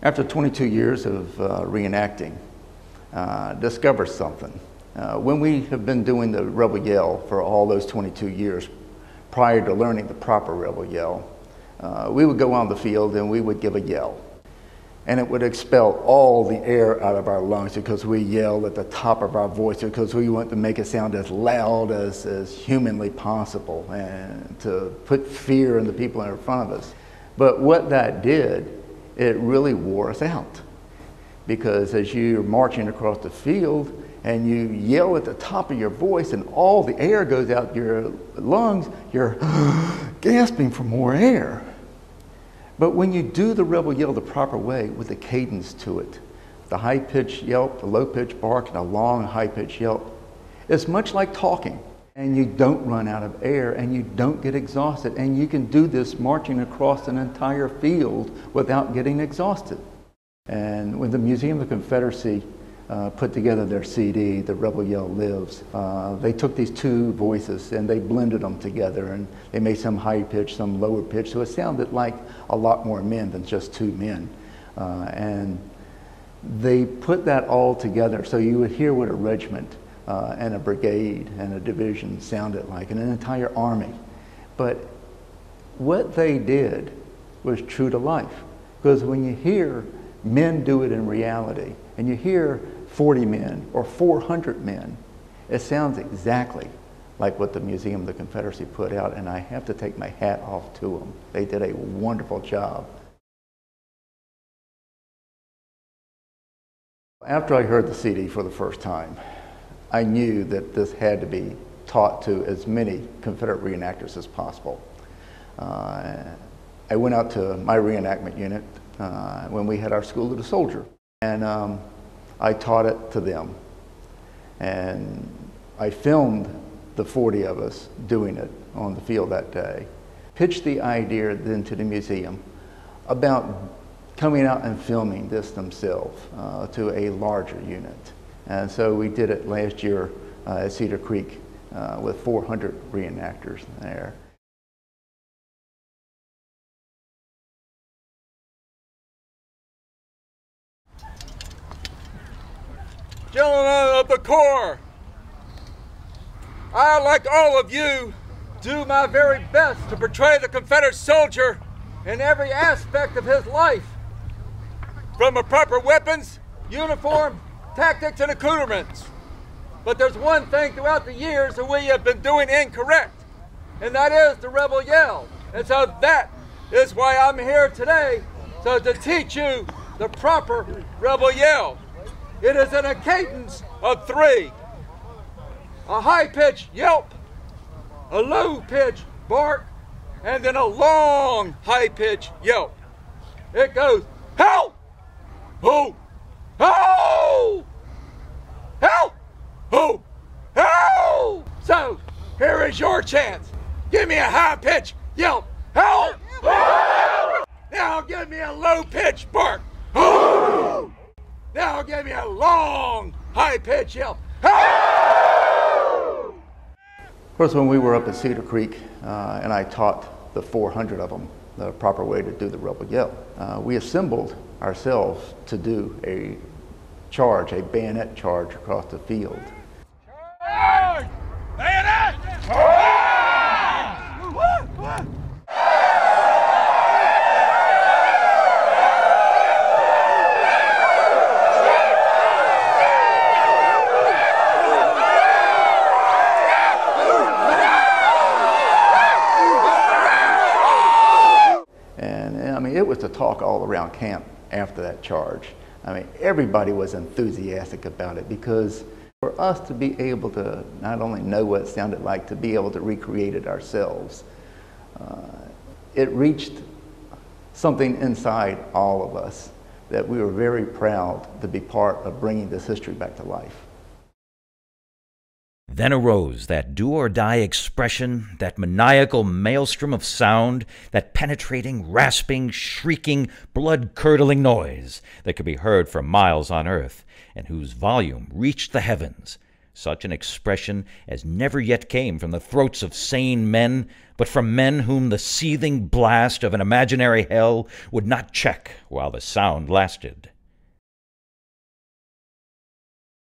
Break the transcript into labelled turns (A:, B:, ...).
A: After 22 years of reenacting, discovered something. When we have been doing the rebel yell for all those 22 years, prior to learning the proper rebel yell, we would go on the field and we would give a yell. And it would expel all the air out of our lungs because we yell at the top of our voice because we want to make it sound as loud as humanly possible and to put fear in the people in front of us. But what that did, it really wore us out. Because as you're marching across the field and you yell at the top of your voice and all the air goes out your lungs, you're gasping for more air. But when you do the rebel yell the proper way with a cadence to it, the high-pitched yelp, the low-pitched bark, and a long high-pitched yelp, it's much like talking. And you don't run out of air and you don't get exhausted. And you can do this marching across an entire field without getting exhausted. And when the Museum of the Confederacy put together their CD, The Rebel Yell Lives, they took these two voices and they blended them together and they made some high pitch, some lower pitch, so it sounded like a lot more men than just two men. And they put that all together so you would hear what a regiment and a brigade and a division sounded like, and an entire army. But what they did was true to life, because when you hear men do it in reality, and you hear 40 men or 400 men, it sounds exactly like what the Museum of the Confederacy put out, and I have to take my hat off to them. They did a wonderful job. After I heard the CD for the first time, I knew that this had to be taught to as many Confederate reenactors as possible. I went out to my reenactment unit when we had our School of the Soldier, and I taught it to them. And I filmed the 40 of us doing it on the field that day. Pitched the idea then to the museum about coming out and filming this themselves to a larger unit. And so we did it last year at Cedar Creek with 400 reenactors there.
B: Gentlemen of the Corps, I, like all of you, do my very best to portray the Confederate soldier in every aspect of his life, from a proper weapons, uniform, tactics, and accoutrements. But there's one thing throughout the years that we have been doing incorrect, and that is the rebel yell. And so that is why I'm here today, so to teach you the proper rebel yell. It is in a cadence of 3. A high-pitched yelp, a low-pitched bark, and then a long high-pitched yelp. It goes, help! Ho! Ho! Help! Ho! Ho! So, here is your chance. Give me a high-pitched yelp. Help! Ho! Now give me a low-pitched bark. Ho! Now give me a long, high-pitched yelp. Ho!
A: Of course, when we were up at Cedar Creek and I taught the 400 of them the proper way to do the rebel yell, we assembled ourselves to do a charge, a bayonet charge across the field.
B: Charge! Bayonet!
A: It was the talk all around camp after that charge. I mean, everybody was enthusiastic about it, because for us to be able to not only know what it sounded like, to be able to recreate it ourselves, it reached something inside all of us that we were very proud to be part of bringing this history back to life.
C: Then arose that do-or-die expression, that maniacal maelstrom of sound, that penetrating, rasping, shrieking, blood-curdling noise that could be heard for miles on earth, and whose volume reached the heavens, such an expression as never yet came from the throats of sane men, but from men whom the seething blast of an imaginary hell would not check while the sound lasted.